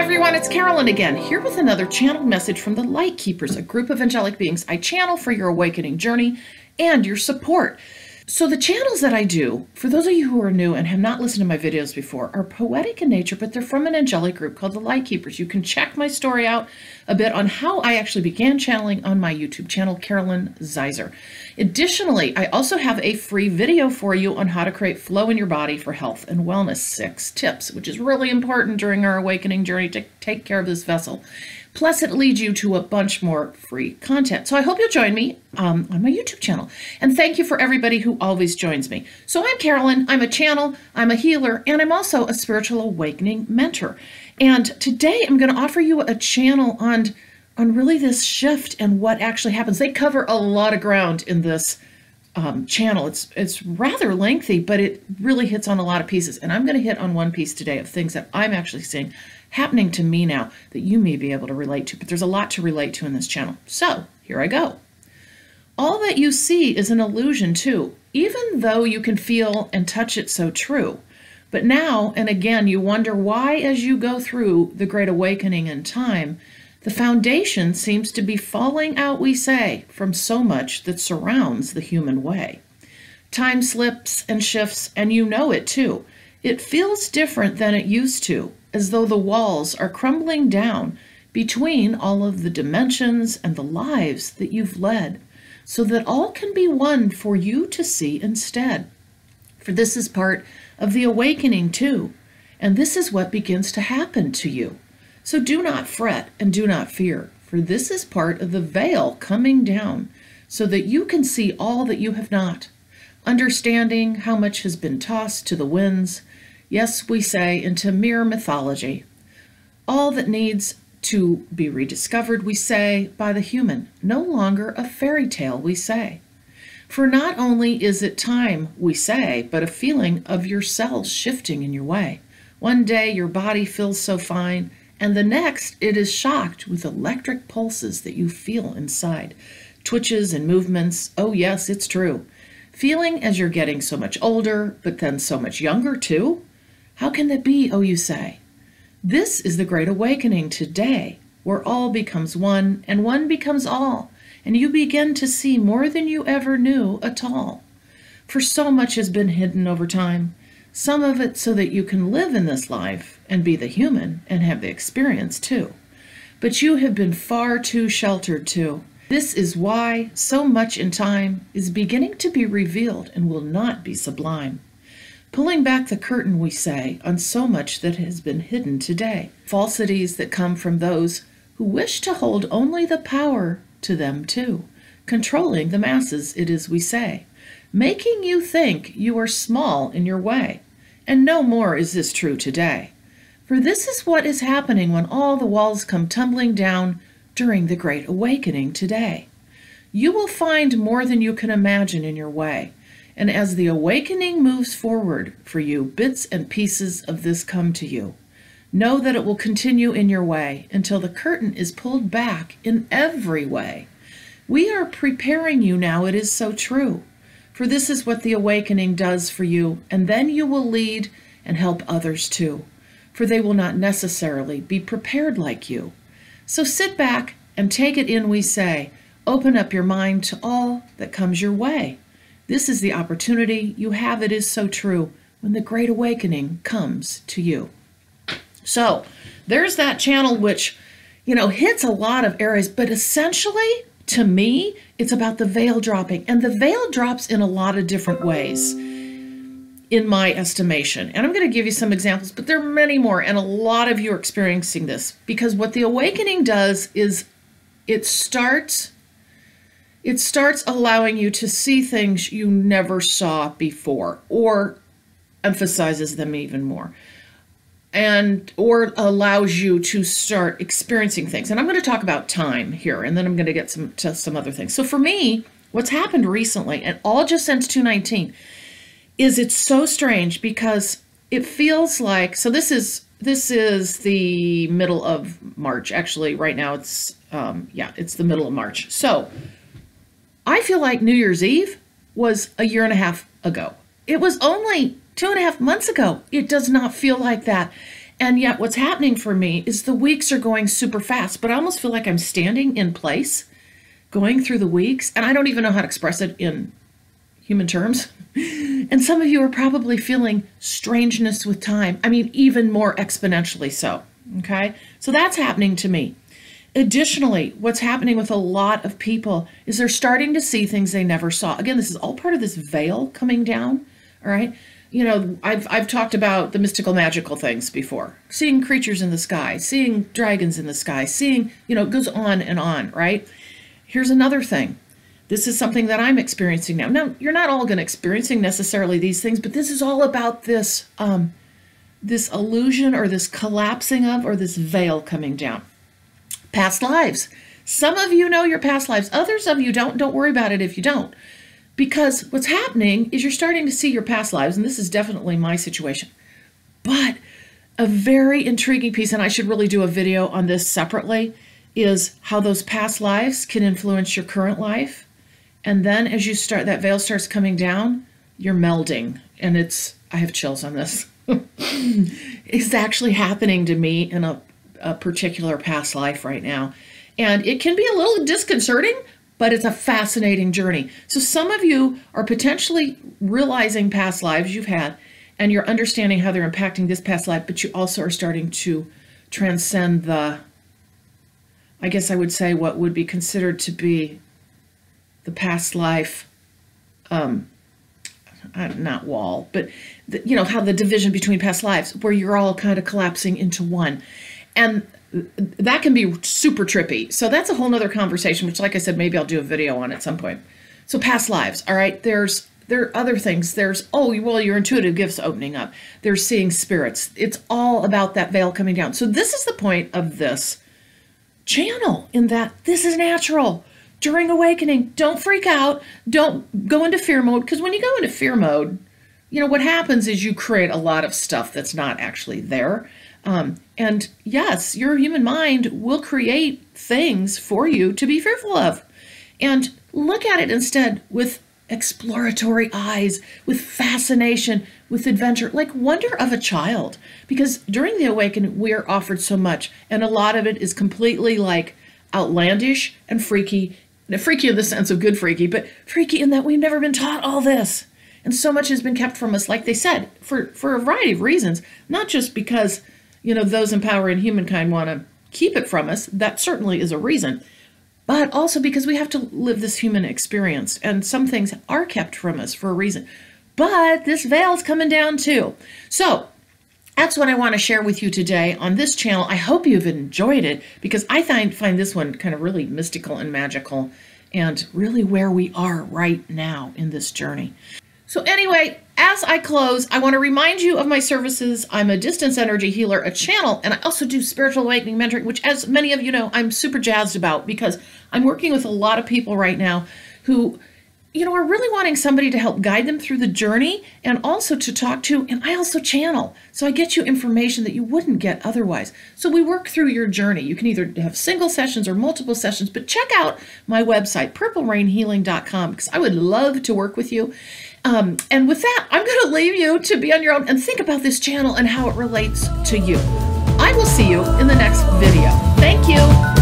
everyone, it's Carolyn again, here with another channeled message from the LightKeepers, a group of angelic beings I channel for your awakening journey and your support. So the channels that I do, for those of you who are new and have not listened to my videos before, are poetic in nature, but they're from an angelic group called the LightKeepers. You can check my story out a bit on how I actually began channeling on my YouTube channel, Carolyn Zaiser. Additionally, I also have a free video for you on how to create flow in your body for health and wellness, 6 tips, which is really important during our awakening journey to take care of this vessel. Plus, it leads you to a bunch more free content. So I hope you'll join me on my YouTube channel. And thank you for everybody who always joins me. So I'm Carolyn, I'm a channel, I'm a healer, and I'm also a spiritual awakening mentor. And today I'm going to offer you a channel on really this shift and what actually happens. They cover a lot of ground in this channel. It's rather lengthy, but it really hits on a lot of pieces. And I'm going to hit on one piece today of things that I'm actually seeing happening to me now that you may be able to relate to, but there's a lot to relate to in this channel. So here I go. All that you see is an illusion too, even though you can feel and touch it so true. But now and again, you wonder why, as you go through the great awakening in time, the foundation seems to be falling out, we say, from so much that surrounds the human way. Time slips and shifts, and you know it too. It feels different than it used to, as though the walls are crumbling down between all of the dimensions and the lives that you've led, so that all can be one for you to see instead. For this is part of the awakening too, and this is what begins to happen to you. So do not fret and do not fear, for this is part of the veil coming down, so that you can see all that you have not, understanding how much has been tossed to the winds, yes, we say, into mere mythology. All that needs to be rediscovered, we say, by the human, no longer a fairy tale, we say. For not only is it time, we say, but a feeling of yourselves shifting in your way. One day your body feels so fine, and the next it is shocked with electric pulses that you feel inside. Twitches and movements, oh yes, it's true. Feeling as you're getting so much older, but then so much younger too? How can that be, oh you say? This is the great awakening today, where all becomes one and one becomes all, and you begin to see more than you ever knew at all. For so much has been hidden over time, some of it so that you can live in this life and be the human and have the experience too. But you have been far too sheltered too. This is why so much in time is beginning to be revealed and will not be sublime. Pulling back the curtain, we say, on so much that has been hidden today. Falsities that come from those who wish to hold only the power to them too. Controlling the masses, it is we say. Making you think you are small in your way. And no more is this true today. For this is what is happening when all the walls come tumbling down during the great awakening today. You will find more than you can imagine in your way. And as the awakening moves forward for you, bits and pieces of this come to you. Know that it will continue in your way until the curtain is pulled back in every way. We are preparing you now, it is so true. For this is what the awakening does for you, and then you will lead and help others too. For they will not necessarily be prepared like you. So sit back and take it in, we say. Open up your mind to all that comes your way. This is the opportunity you have, it is so true, when the great awakening comes to you. So there's that channel which, hits a lot of areas, but essentially, to me, it's about the veil dropping. And the veil drops in a lot of different ways, in my estimation. And I'm going to give you some examples, but there are many more, and a lot of you are experiencing this. Because what the awakening does is it starts allowing you to see things you never saw before, or emphasizes them even more, or allows you to start experiencing things. And I'm going to talk about time here, and then I'm going to get to some other things. So for me, what's happened recently, and all just since 219, is it's so strange because it feels like, so this is the middle of March. Actually, right now it's the middle of March. So I feel like New Year's Eve was a year and a half ago. It was only 2.5 months ago. It does not feel like that. And yet what's happening for me is the weeks are going super fast, but I almost feel like I'm standing in place going through the weeks, and I don't even know how to express it in human terms. And some of you are probably feeling strangeness with time. I mean, even more exponentially so, okay? So that's happening to me. Additionally, what's happening with a lot of people is they're starting to see things they never saw. Again, this is all part of this veil coming down, all right? You know, I've talked about the mystical, magical things before. Seeing creatures in the sky, seeing dragons in the sky, seeing, you know, it goes on, right? Here's another thing. This is something that I'm experiencing now. Now, you're not all going to experiencing necessarily these things, but this is all about this, this illusion or this collapsing of, or this veil coming down. Past lives. Some of you know your past lives. Others of you don't. Don't worry about it if you don't. Because what's happening is you're starting to see your past lives, and this is definitely my situation. But a very intriguing piece, and I should really do a video on this separately, is how those past lives can influence your current life. And then as you start, that veil starts coming down, you're melding. And it's, I have chills on this. It's actually happening to me in a particular past life right now. And it can be a little disconcerting, but it's a fascinating journey. So some of you are potentially realizing past lives you've had, and you're understanding how they're impacting this past life, but you also are starting to transcend the, I guess I would say, what would be considered to be the past life, not wall, but you know, how the division between past lives, where you're all kind of collapsing into one. And that can be super trippy. So that's a whole nother conversation, which, like I said, maybe I'll do a video on at some point. So past lives, all right, there are other things. There's, oh, well, your intuitive gifts opening up. There's seeing spirits. It's all about that veil coming down. So this is the point of this channel, in that this is natural. During awakening, don't freak out. Don't go into fear mode, because when you go into fear mode, you know, what happens is you create a lot of stuff that's not actually there. And yes, your human mind will create things for you to be fearful of. And look at it instead with exploratory eyes, with fascination, with adventure, like wonder of a child. Because during the awakening, we are offered so much, and a lot of it is completely like outlandish and freaky. Freaky in the sense of good freaky, but freaky in that we've never been taught all this. And so much has been kept from us, like they said, for a variety of reasons, not just because, you know, those in power in humankind want to keep it from us. That certainly is a reason, but also because we have to live this human experience, and some things are kept from us for a reason. But this veil's coming down too. So that's what I want to share with you today on this channel. I hope you've enjoyed it, because I find this one kind of really mystical and magical, and really where we are right now in this journey. So anyway, as I close, I want to remind you of my services. I'm a distance energy healer, a channel, and I also do spiritual awakening mentoring, which, as many of you know, I'm super jazzed about, because I'm working with a lot of people right now who, you know, are really wanting somebody to help guide them through the journey, and also to talk to, and I also channel. So I get you information that you wouldn't get otherwise. So we work through your journey. You can either have single sessions or multiple sessions, but check out my website, purplerainhealing.com, because I would love to work with you. And with that, I'm going to leave you to be on your own and think about this channel and how it relates to you. I will see you in the next video. Thank you.